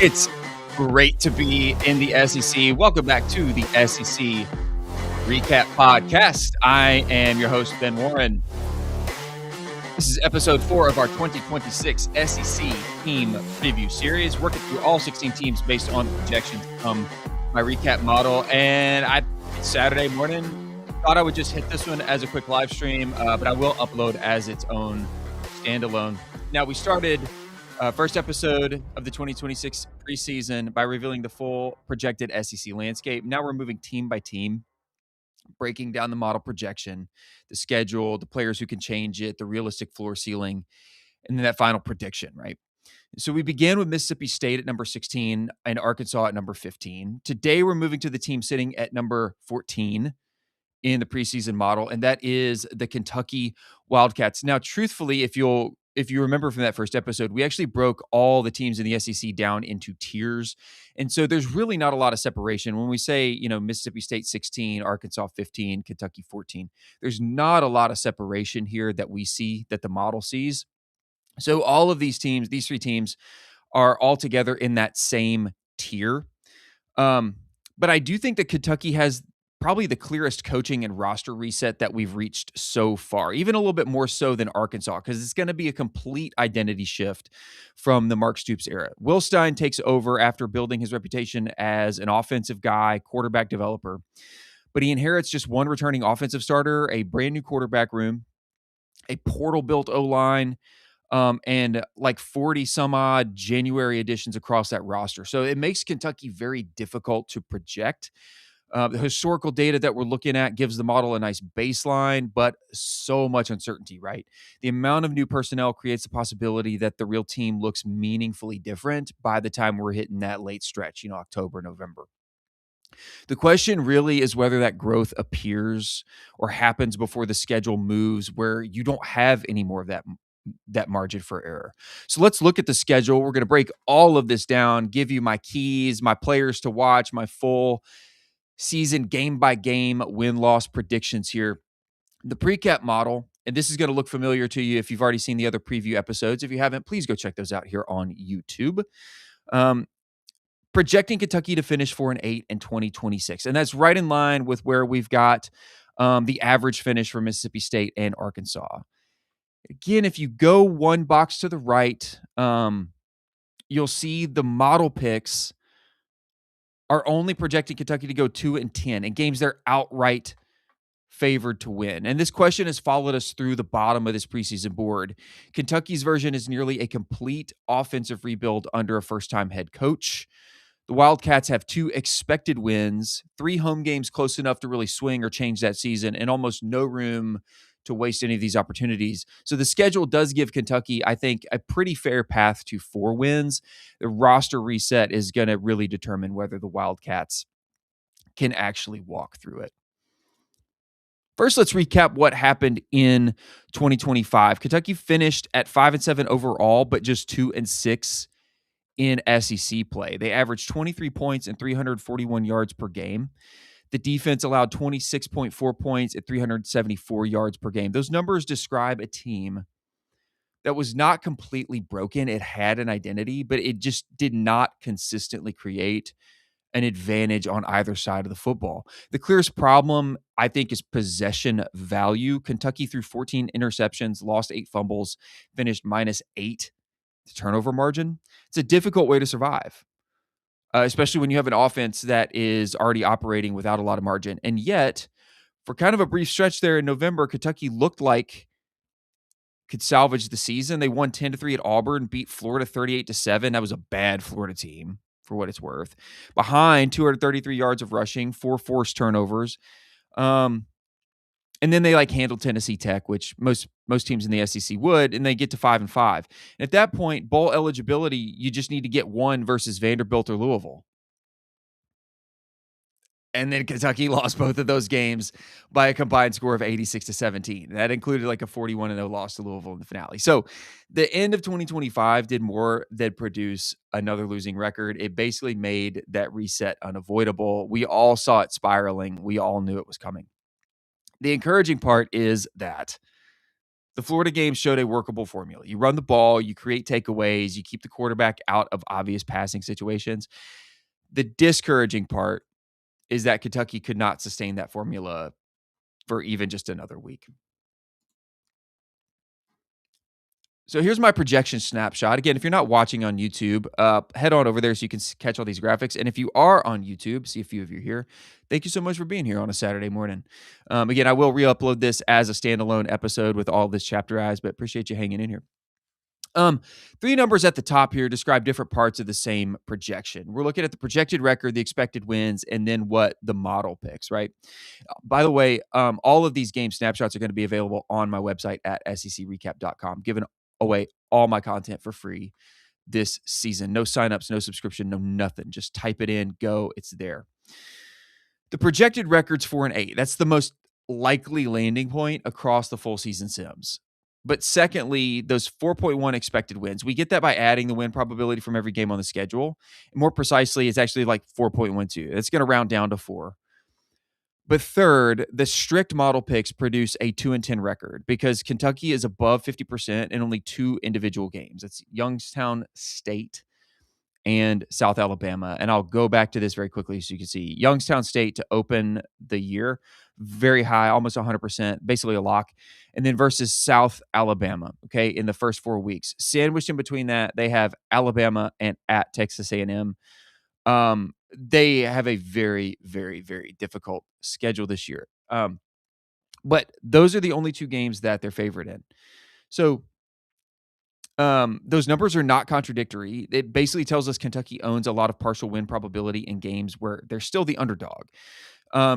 It's great to be in the SEC. Welcome back to the SEC Recap Podcast. I am your host, Ben Warren. This is episode 4 of our 2026 SEC Team Preview Series, working through all 16 teams based on projections from my recap model. And it's Saturday morning. Thought I would just hit this one as a quick live stream, but I will upload as its own standalone. Now, we started first episode of the 2026 preseason by revealing the full projected SEC landscape. Now we're moving team by team, breaking down the model projection, the schedule, the players who can change it, the realistic floor ceiling, and then that final prediction, right? So we began with Mississippi State at number 16 and Arkansas at number 15. Today we're moving to the team sitting at number 14 in the preseason model, and that is the Kentucky Wildcats. Now, truthfully, if you remember from that first episode, we actually broke all the teams in the SEC down into tiers. And so there's really not a lot of separation. When we say, Mississippi State 16, Arkansas 15, Kentucky 14, there's not a lot of separation here that we see, that the model sees. So all of these teams, these three teams, are all together in that same tier. But I do think that Kentucky has probably the clearest coaching and roster reset that we've reached so far, even a little bit more so than Arkansas, because it's going to be a complete identity shift from the Mark Stoops era. Will Stein takes over after building his reputation as an offensive guy, quarterback developer, but he inherits just one returning offensive starter, a brand new quarterback room, a portal-built O-line, and like 40 some odd January additions across that roster. So it makes Kentucky very difficult to project. The historical data that we're looking at gives the model a nice baseline, but so much uncertainty, right? The amount of new personnel creates the possibility that the real team looks meaningfully different by the time we're hitting that late stretch, October, November. The question really is whether that growth appears or happens before the schedule moves where you don't have any more of that margin for error. So let's look at the schedule. We're going to break all of this down, give you my keys, my players to watch, my full season game-by-game win-loss predictions here. The Precap model, and this is going to look familiar to you if you've already seen the other preview episodes. If you haven't, please go check those out here on YouTube. Projecting Kentucky to finish 4-8 in 2026, and that's right in line with where we've got the average finish for Mississippi State and Arkansas. Again, if you go one box to the right, you'll see the model picks are only projecting Kentucky to go 2-10 in games they're outright favored to win. And this question has followed us through the bottom of this preseason board. Kentucky's version is nearly a complete offensive rebuild under a first-time head coach. The Wildcats have 2 expected wins, 3 home games close enough to really swing or change that season, and almost no room to waste any of these opportunities. So the schedule does give Kentucky, I think, a pretty fair path to 4 wins. The roster reset is going to really determine whether the Wildcats can actually walk through it. First, let's recap what happened in 2025. Kentucky finished at 5-7 overall, but just 2-6 in SEC play. They averaged 23 points and 341 yards per game. The defense allowed 26.4 points at 374 yards per game. Those numbers describe a team that was not completely broken. It had an identity, but it just did not consistently create an advantage on either side of the football. The clearest problem, I think, is possession value. Kentucky threw 14 interceptions, lost 8 fumbles, finished -8 turnover margin. It's a difficult way to survive. Especially when you have an offense that is already operating without a lot of margin. And yet, for kind of a brief stretch there in November, Kentucky looked like could salvage the season. They won 10-3 at Auburn, beat Florida 38-7. That was a bad Florida team, for what it's worth. Behind 233 yards of rushing, 4 forced turnovers. And then they handled Tennessee Tech, which most teams in the SEC would, and they get to 5-5. And at that point, bowl eligibility, you just need to get 1 versus Vanderbilt or Louisville. And then Kentucky lost both of those games by a combined score of 86-17. That included a 41-0 loss to Louisville in the finale. So the end of 2025 did more than produce another losing record. It basically made that reset unavoidable. We all saw it spiraling. We all knew it was coming. The encouraging part is that The Florida game showed a workable formula. You run the ball, you create takeaways, you keep the quarterback out of obvious passing situations. The discouraging part is that Kentucky could not sustain that formula for even just another week. So here's my projection snapshot. Again, if you're not watching on YouTube, head on over there so you can catch all these graphics. And if you are on YouTube, see a few of you here. Thank you so much for being here on a Saturday morning. Again, I will re-upload this as a standalone episode with all this chapterized, but appreciate you hanging in here. Three numbers at the top here describe different parts of the same projection. We're looking at the projected record, the expected wins, and then what the model picks, right? By the way, all of these game snapshots are going to be available on my website at secrecap.com, giving away all my content for free this season. No signups, no subscription, no nothing. Just type it in, go, it's there. The projected record's 4-8. That's the most likely landing point across the full season sims. But secondly, those 4.1 expected wins, we get that by adding the win probability from every game on the schedule. And more precisely, it's actually like 4.12. It's going to round down to 4. But third, the strict model picks produce a 2-10 record because Kentucky is above 50% in only 2 individual games. It's Youngstown State and South Alabama. And I'll go back to this very quickly so you can see. Youngstown State to open the year, very high, almost 100%, basically a lock. And then versus South Alabama, okay, in the first 4 weeks. Sandwiched in between that, they have Alabama and at Texas A&M. They have a very, very, very difficult schedule this year. But those are the only 2 games that they're favored in. So those numbers are not contradictory. It basically tells us Kentucky owns a lot of partial win probability in games where they're still the underdog.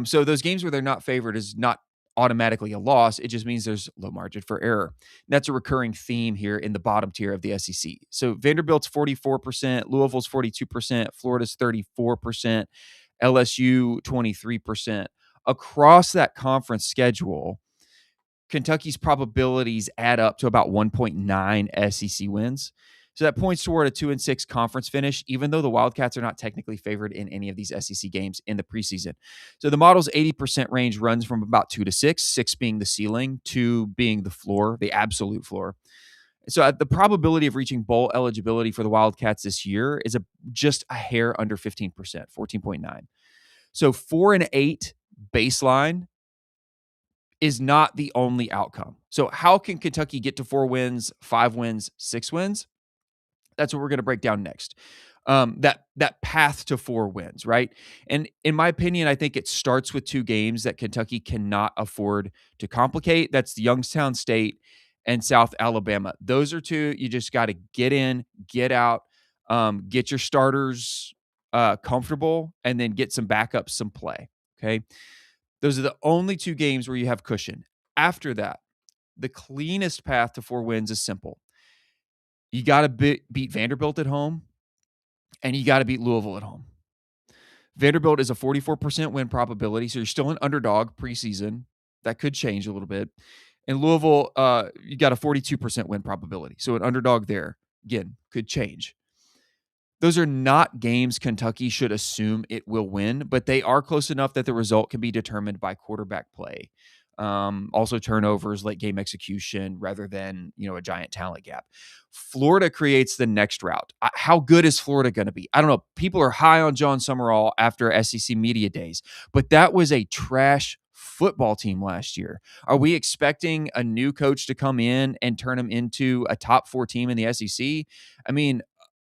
So those games where they're not favored is not automatically a loss. It just means there's low margin for error. And that's a recurring theme here in the bottom tier of the SEC. So Vanderbilt's 44%, Louisville's 42%, Florida's 34%, LSU 23%. Across that conference schedule, Kentucky's probabilities add up to about 1.9 SEC wins. So that points toward a 2-6 conference finish, even though the Wildcats are not technically favored in any of these SEC games in the preseason. So the model's 80% range runs from about 2 to 6, 6 being the ceiling, 2 being the floor, the absolute floor. So the probability of reaching bowl eligibility for the Wildcats this year is just a hair under 15%, 14.9. So 4-8 baseline is not the only outcome. So how can Kentucky get to 4 wins, 5 wins, 6 wins? That's what we're going to break down next. That path to 4 wins, right? And in my opinion, I think it starts with 2 games that Kentucky cannot afford to complicate. That's the Youngstown State and South Alabama. Those are 2 you just got to get in, get out, get your starters comfortable, and then get some backups, some play, okay? Those are the only 2 games where you have cushion. After that, the cleanest path to 4 wins is simple. You got to beat Vanderbilt at home, and you got to beat Louisville at home. Vanderbilt is a 44% win probability, so you're still an underdog preseason. That could change a little bit. And Louisville, you got a 42% win probability, so an underdog there, again, could change. Those are not games Kentucky should assume it will win, but they are close enough that the result can be determined by quarterback play. Also turnovers, late game execution, rather than, a giant talent gap. Florida creates the next route. How good is Florida going to be? I don't know. People are high on John Summerall after SEC Media Days, but that was a trash football team last year. Are we expecting a new coach to come in and turn them into a top 4 team in the SEC? I mean,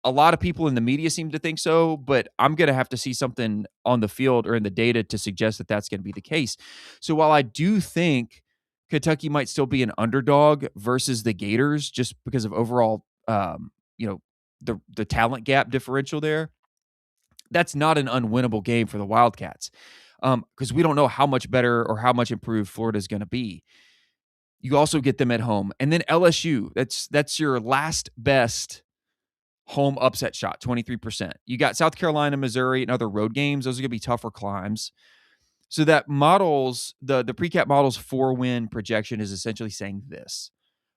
a lot of people in the media seem to think so, but I'm going to have to see something on the field or in the data to suggest that that's going to be the case. So while I do think Kentucky might still be an underdog versus the Gators just because of overall, the talent gap differential there, that's not an unwinnable game for the Wildcats because we don't know how much better or how much improved Florida is going to be. You also get them at home. And then LSU, that's your last best home upset shot, 23%. You got South Carolina, Missouri, and other road games. Those are going to be tougher climbs. So that models, the Precap model's 4-win projection is essentially saying this.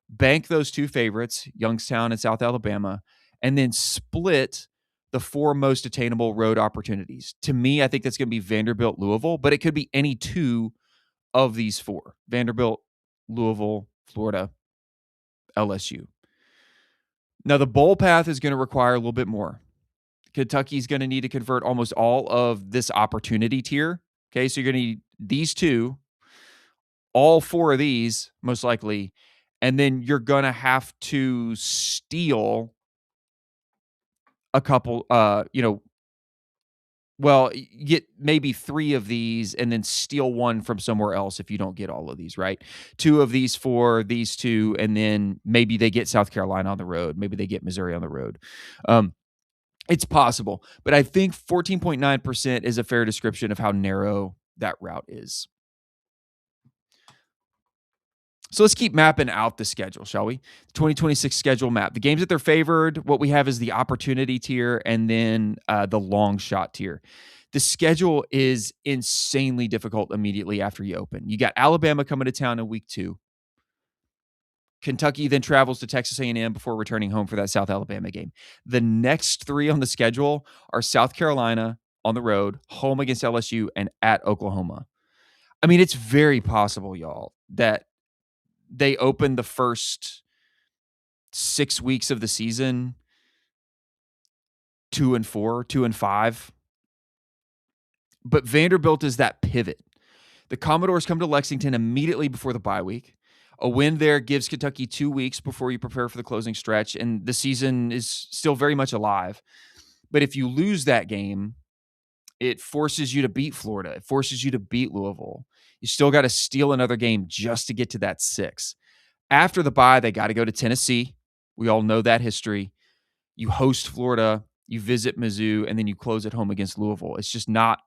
Bank those 2 favorites, Youngstown and South Alabama, and then split the 4 most attainable road opportunities. To me, I think that's going to be Vanderbilt, Louisville, but it could be any 2 of these 4. Vanderbilt, Louisville, Florida. LSU. Now, the bowl path is going to require a little bit more. Kentucky's going to need to convert almost all of this opportunity tier. Okay, so you're going to need these two, all four of these, most likely, and then you're going to have to steal a couple, get maybe three of these and then steal one from somewhere else if you don't get all of these, right? Two of these for these two, and then maybe they get South Carolina on the road. Maybe they get Missouri on the road. It's possible, but I think 14.9% is a fair description of how narrow that route is. So let's keep mapping out the schedule, shall we? 2026 schedule map. The games that they're favored, what we have is the opportunity tier and then the long shot tier. The schedule is insanely difficult immediately after you open. You got Alabama coming to town in week 2. Kentucky then travels to Texas A&M before returning home for that South Alabama game. The next 3 on the schedule are South Carolina on the road, home against LSU, and at Oklahoma. I mean, it's very possible, y'all, that they open the first 6 weeks of the season 2-4, 2-5. But Vanderbilt is that pivot. The Commodores come to Lexington immediately before the bye week. A win there gives Kentucky 2 weeks before you prepare for the closing stretch, and the season is still very much alive. But if you lose that game, it forces you to beat Florida. It forces you to beat Louisville. You still got to steal another game just to get to that 6. After the bye, they got to go to Tennessee. We all know that history. You host Florida, you visit Mizzou, and then you close at home against Louisville. It's just not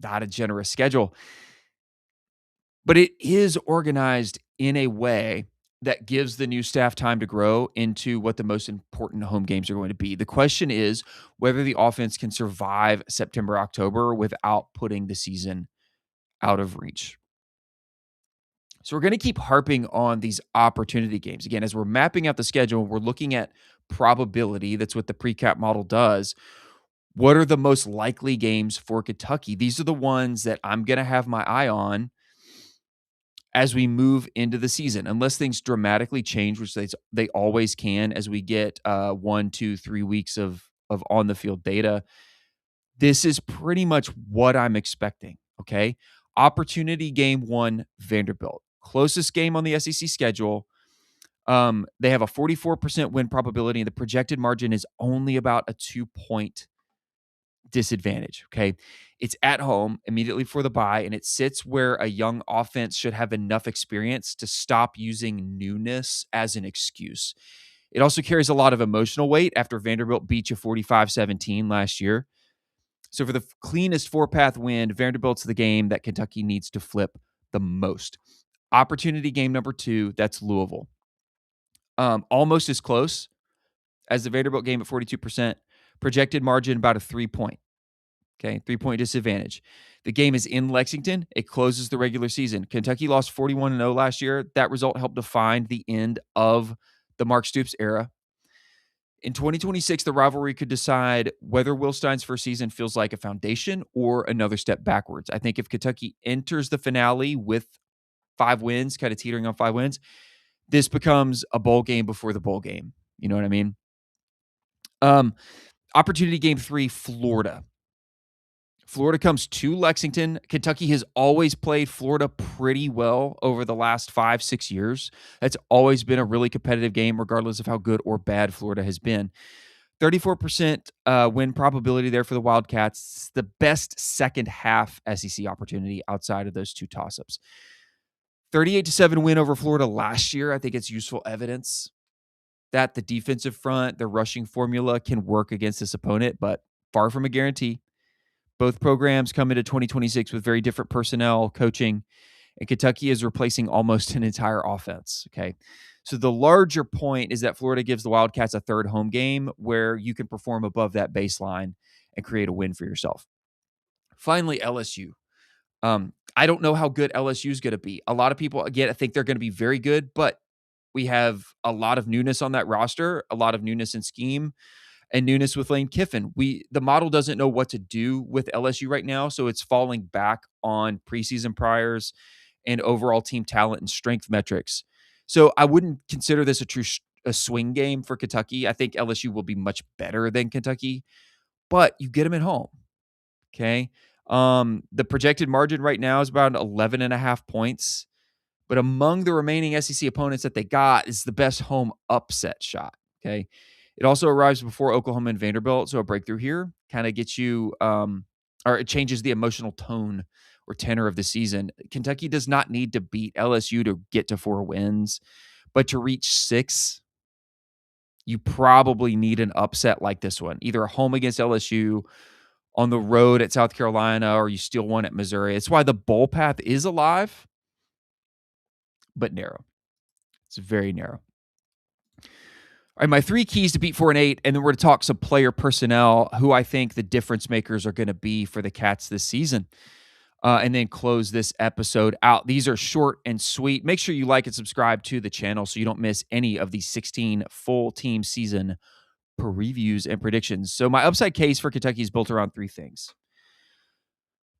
a generous schedule. But it is organized in a way that gives the new staff time to grow into what the most important home games are going to be. The question is whether the offense can survive September, October without putting the season out of reach. So we're going to keep harping on these opportunity games. Again, as we're mapping out the schedule, we're looking at probability. That's what the Precap model does. What are the most likely games for Kentucky? These are the ones that I'm going to have my eye on as we move into the season, unless things dramatically change, which they always can as we get 1, 2, 3 weeks of on-the-field data. This is pretty much what I'm expecting, okay? Opportunity game 1, Vanderbilt. Closest game on the SEC schedule. They have a 44% win probability, and the projected margin is only about a 2-point disadvantage, okay? It's at home immediately before the bye, and it sits where a young offense should have enough experience to stop using newness as an excuse. It also carries a lot of emotional weight after Vanderbilt beat you 45-17 last year. So for the cleanest 4-path win, Vanderbilt's the game that Kentucky needs to flip the most. Opportunity game number 2, that's Louisville. Almost as close as the Vanderbilt game at 42%. Projected margin about a 3-point. Okay, 3-point disadvantage. The game is in Lexington. It closes the regular season. Kentucky lost 41-0 last year. That result helped define the end of the Mark Stoops era. In 2026, the rivalry could decide whether Will Stein's first season feels like a foundation or another step backwards. I think if Kentucky enters the finale with 5 wins, kind of teetering on 5 wins, this becomes a bowl game before the bowl game. You know what I mean? Opportunity game 3, Florida. Florida comes to Lexington. Kentucky has always played Florida pretty well over the last 5-6 years. That's always been a really competitive game, regardless of how good or bad Florida has been. 34% win probability there for the Wildcats. It's the best second half SEC opportunity outside of those 2 toss-ups. 38-7 win over Florida last year. I think it's useful evidence that the defensive front, the rushing formula can work against this opponent, but far from a guarantee. Both programs come into 2026 with very different personnel, coaching, and Kentucky is replacing almost an entire offense, okay? So the larger point is that Florida gives the Wildcats a third home game where you can perform above that baseline and create a win for yourself. Finally, LSU. I don't know how good LSU is going to be. A lot of people, again, I think they're going to be very good, but we have a lot of newness on that roster, a lot of newness in scheme, and newness with Lane Kiffin. The model doesn't know what to do with LSU right now, so it's falling back on preseason priors and overall team talent and strength metrics. So I wouldn't consider this a swing game for Kentucky. I think LSU will be much better than Kentucky, but you get them at home. Okay. The projected margin right now is about 11.5 points, but among the remaining SEC opponents that they got is the best home upset shot. Okay. It also arrives before Oklahoma and Vanderbilt. So a breakthrough here kind of gets you, or it changes the emotional tone or tenor of the season. Kentucky does not need to beat LSU to get to 4 wins, but to reach 6, you probably need an upset like this one, either a home against LSU, on the road at South Carolina, or you steal one at Missouri. It's why the bowl path is alive, but narrow. It's very narrow. All right, my 3 keys to beat 4 and 8, and then we're going to talk some player personnel, who I think the difference makers are going to be for the Cats this season, and then close this episode out. These are short and sweet. Make sure you like and subscribe to the channel so you don't miss any of these 16 full team season previews and predictions. So my upside case for Kentucky is built around 3 things.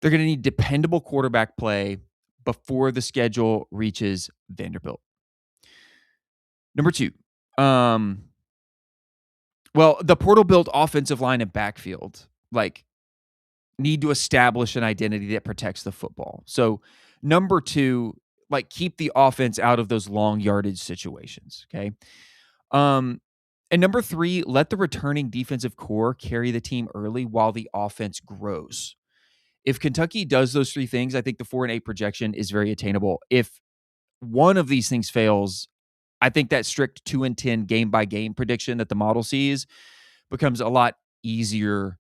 They're going to need dependable quarterback play before the schedule reaches Vanderbilt. Number 2, the portal-built offensive line and backfield, need to establish an identity that protects the football. So number 2, keep the offense out of those long yardage situations, okay? And number 3, let the returning defensive core carry the team early while the offense grows. If Kentucky does those 3 things, I think the 4 and 8 projection is very attainable. If one of these things fails, I think that strict 2 and 10 game by game prediction that the model sees becomes a lot easier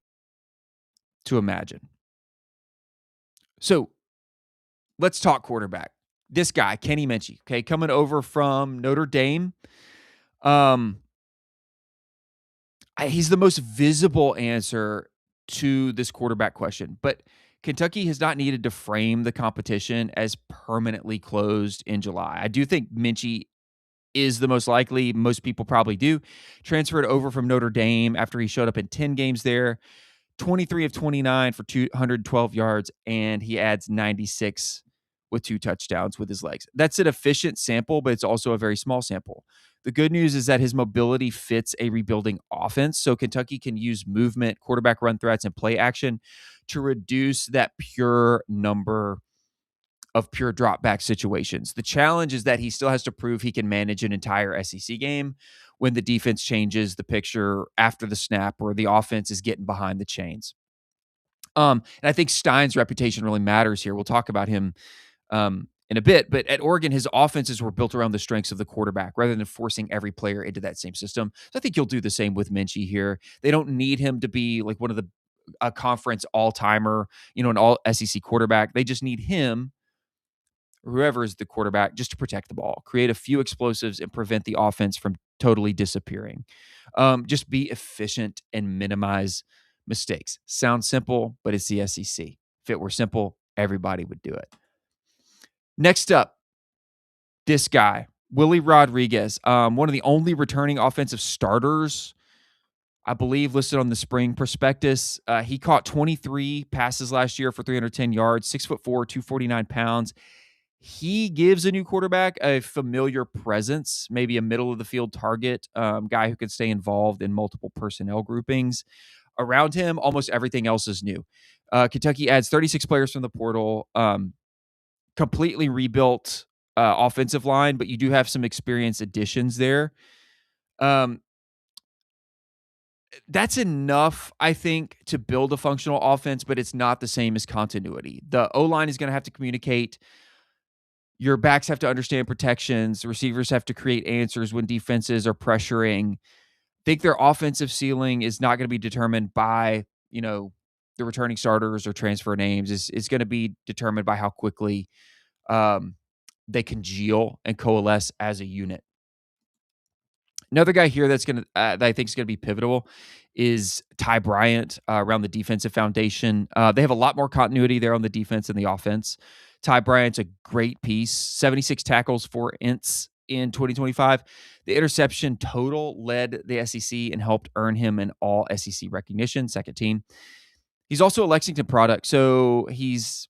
to imagine. So let's talk quarterback. This guy, Kenny Minchey, okay, coming over from Notre Dame. He's the most visible answer to this quarterback question, but Kentucky has not needed to frame the competition as permanently closed in July. I do think Minchey is the most likely. Most people probably do. Transferred over from Notre Dame after he showed up in 10 games there, 23 of 29 for 212 yards, and he adds 96 with 2 touchdowns with his legs. That's an efficient sample, but it's also a very small sample. The good news is that his mobility fits a rebuilding offense, so Kentucky can use movement, quarterback run threats, and play action to reduce that pure number of pure drop back situations. The challenge is that he still has to prove he can manage an entire SEC game when the defense changes the picture after the snap or the offense is getting behind the chains. And I think Stein's reputation really matters here. We'll talk about him in a bit, but at Oregon, his offenses were built around the strengths of the quarterback rather than forcing every player into that same system. So I think you'll do the same with Minchey here. They don't need him to be like one of a conference all-timer, an all SEC quarterback. They just need him, whoever is the quarterback, just to protect the ball, create a few explosives, and prevent the offense from totally disappearing. Just be efficient and minimize mistakes. Sounds simple, but it's the SEC. If it were simple, everybody would do it. Next up, this guy, Willie Rodriguez, one of the only returning offensive starters, I believe, listed on the spring prospectus. He caught 23 passes last year for 310 yards, 6'4", 249 pounds. He gives a new quarterback a familiar presence, maybe a middle of the field target, guy who can stay involved in multiple personnel groupings. Around him, almost everything else is new. Kentucky adds 36 players from the portal, completely rebuilt offensive line, but you do have some experienced additions there. That's enough, I think, to build a functional offense, but it's not the same as continuity. The O-line is going to have to communicate. Your backs have to understand protections. Receivers have to create answers when defenses are pressuring. I think their offensive ceiling is not going to be determined by, the returning starters or transfer names. It's going to be determined by how quickly they congeal and coalesce as a unit. Another guy here that's that I think is going to be pivotal is Ty Bryant around the defensive foundation. They have a lot more continuity there on the defense and the offense. Ty Bryant's a great piece. 76 tackles for ints in 2025. The interception total led the SEC and helped earn him an all SEC recognition, second team. He's also a Lexington product, so he's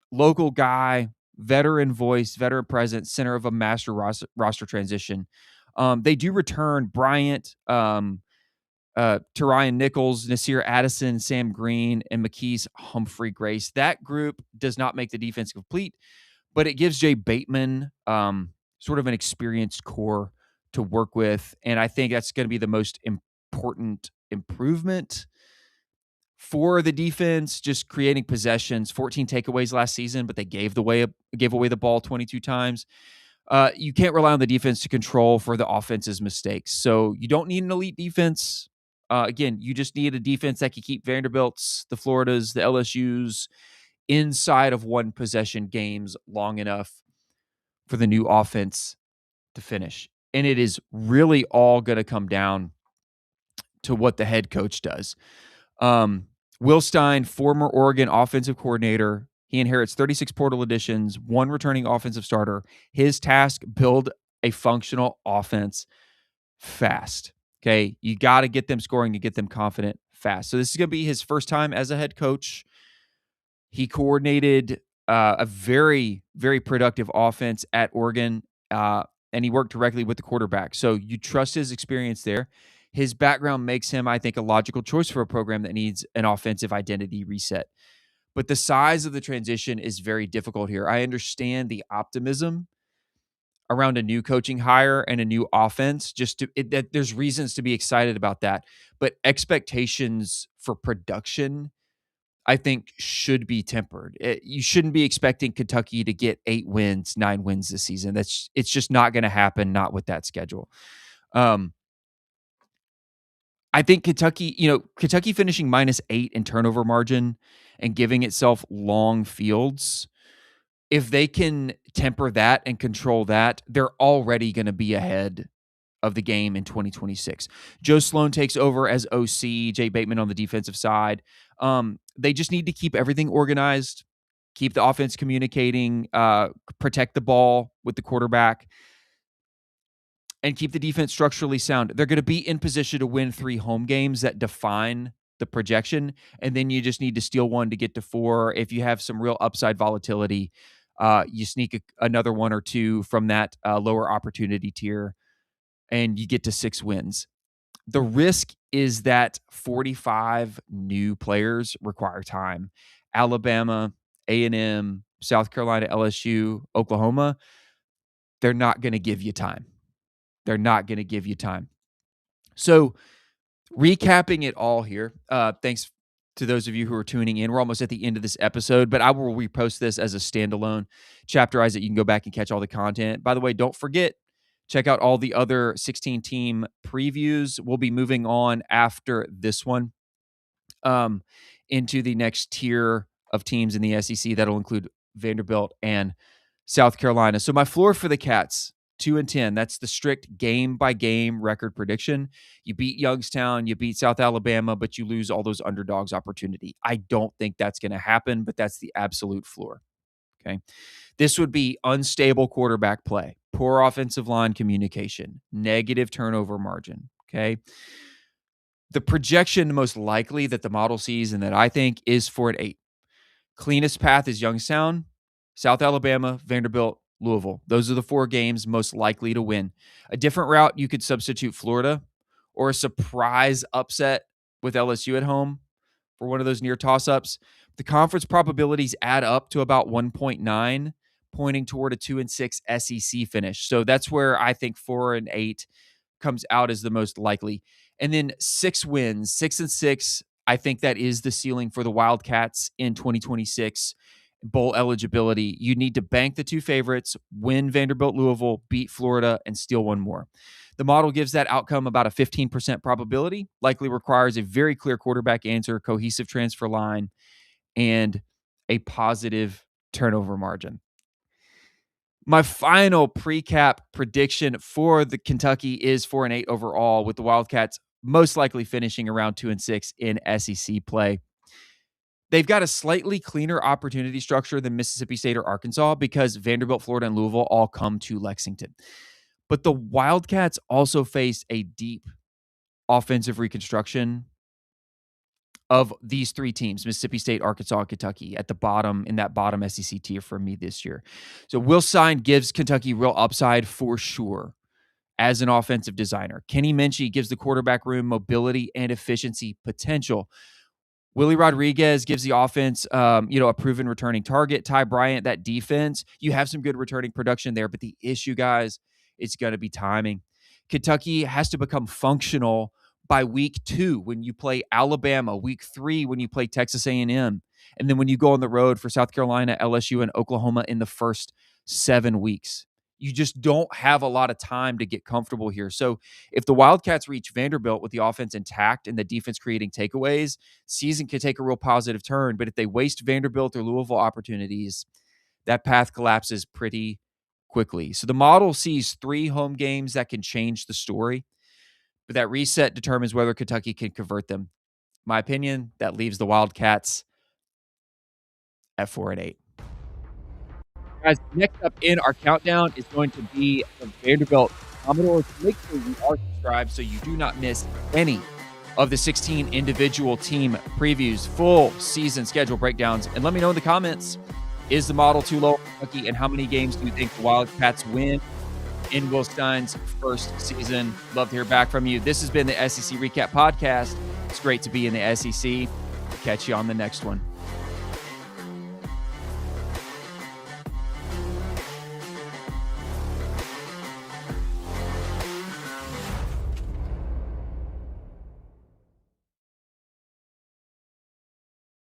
local guy, veteran voice, veteran presence, center of a master roster transition. They do return Bryant, Tarian Nichols, Nasir Addison, Sam Green, and McKee's Humphrey Grace. That group does not make the defense complete, but it gives Jay Bateman sort of an experienced core to work with. And I think that's going to be the most important improvement for the defense, just creating possessions. 14 takeaways last season, but they gave away the ball 22 times. You can't rely on the defense to control for the offense's mistakes. So you don't need an elite defense. Again, you just need a defense that can keep Vanderbilt's, the Floridas, the LSU's inside of one possession games long enough for the new offense to finish. And it is really all going to come down to what the head coach does. Will Stein, former Oregon offensive coordinator, he inherits 36 portal additions, one returning offensive starter. His task, build a functional offense fast. Okay, you got to get them scoring to get them confident fast. So this is going to be his first time as a head coach. He coordinated a very, very productive offense at Oregon, and he worked directly with the quarterback. So you trust his experience there. His background makes him, I think, a logical choice for a program that needs an offensive identity reset. But the size of the transition is very difficult here. I understand the optimism around a new coaching hire and a new offense. That there's reasons to be excited about that. But expectations for production, I think, should be tempered. You shouldn't be expecting Kentucky to get 8 wins, 9 wins this season. It's just not going to happen, not with that schedule. I think Kentucky finishing -8 in turnover margin and giving itself long fields, if they can temper that and control that, they're already going to be ahead of the game in 2026. Joe Sloan takes over as OC, Jay Bateman on the defensive side. They just need to keep everything organized, keep the offense communicating, protect the ball with the quarterback, and keep the defense structurally sound. They're going to be in position to win 3 home games that define the projection, and then you just need to steal one to get to 4. If you have some real upside volatility, you sneak another 1 or 2 from that lower opportunity tier, and you get to 6 wins. The risk is that 45 new players require time. Alabama, A&M, South Carolina, LSU, Oklahoma, they're not going to give you time. They're not going to give you time. So recapping it all here, thanks to those of you who are tuning in. We're almost at the end of this episode, but I will repost this as a standalone chapterize it. You can go back and catch all the content. By the way, don't forget, check out all the other 16-team previews. We'll be moving on after this one into the next tier of teams in the SEC. That'll include Vanderbilt and South Carolina. So my floor for the Cats, 2-10. That's the strict game-by-game record prediction. You beat Youngstown, you beat South Alabama, but you lose all those underdogs opportunity. I don't think that's going to happen, but that's the absolute floor. Okay. This would be unstable quarterback play, poor offensive line communication, negative turnover margin. Okay. The projection most likely that the model sees and that I think is for an 8. Cleanest path is Youngstown, South Alabama, Vanderbilt, Louisville. Those are the 4 games most likely to win. A different route, you could substitute Florida or a surprise upset with LSU at home for one of those near toss-ups. The conference probabilities add up to about 1.9, pointing toward a 2-6 SEC finish. So that's where I think 4-8 comes out as the most likely. And then 6 wins, 6-6. I think that is the ceiling for the Wildcats in 2026 bowl eligibility. You need to bank the 2 favorites, win Vanderbilt, Louisville, beat Florida, and steal 1 more. The model gives that outcome about a 15% probability, likely requires a very clear quarterback answer, cohesive transfer line, and a positive turnover margin. My final precap prediction for the Kentucky is 4-8 overall, with the Wildcats most likely finishing around 2-6 in SEC play. They've got a slightly cleaner opportunity structure than Mississippi State or Arkansas because Vanderbilt, Florida, and Louisville all come to Lexington. But the Wildcats also face a deep offensive reconstruction of these three teams, Mississippi State, Arkansas, and Kentucky, at the bottom, in that bottom SEC tier for me this year. So Will Stein gives Kentucky real upside for sure as an offensive designer. Kenny Minchey gives the quarterback room mobility and efficiency potential. Willie Rodriguez gives the offense, a proven returning target. Ty Bryant, that defense, you have some good returning production there. But the issue, guys, it's going to be timing. Kentucky has to become functional by week 2 when you play Alabama, week 3 when you play Texas A&M, and then when you go on the road for South Carolina, LSU, and Oklahoma in the first 7 weeks. You just don't have a lot of time to get comfortable here. So if the Wildcats reach Vanderbilt with the offense intact and the defense creating takeaways, season could take a real positive turn. But if they waste Vanderbilt or Louisville opportunities, that path collapses pretty quickly. So the model sees 3 home games that can change the story, but that reset determines whether Kentucky can convert them. My opinion, that leaves the Wildcats at 4-8. Guys, next up in our countdown is going to be the Vanderbilt Commodores. Make sure you are subscribed so you do not miss any of the 16 individual team previews, full season schedule breakdowns. And let me know in the comments, is the model too low for Kentucky, and how many games do you think the Wildcats win in Will Stein's first season? Love to hear back from you. This has been the SEC Recap Podcast. It's great to be in the SEC. Catch you on the next one.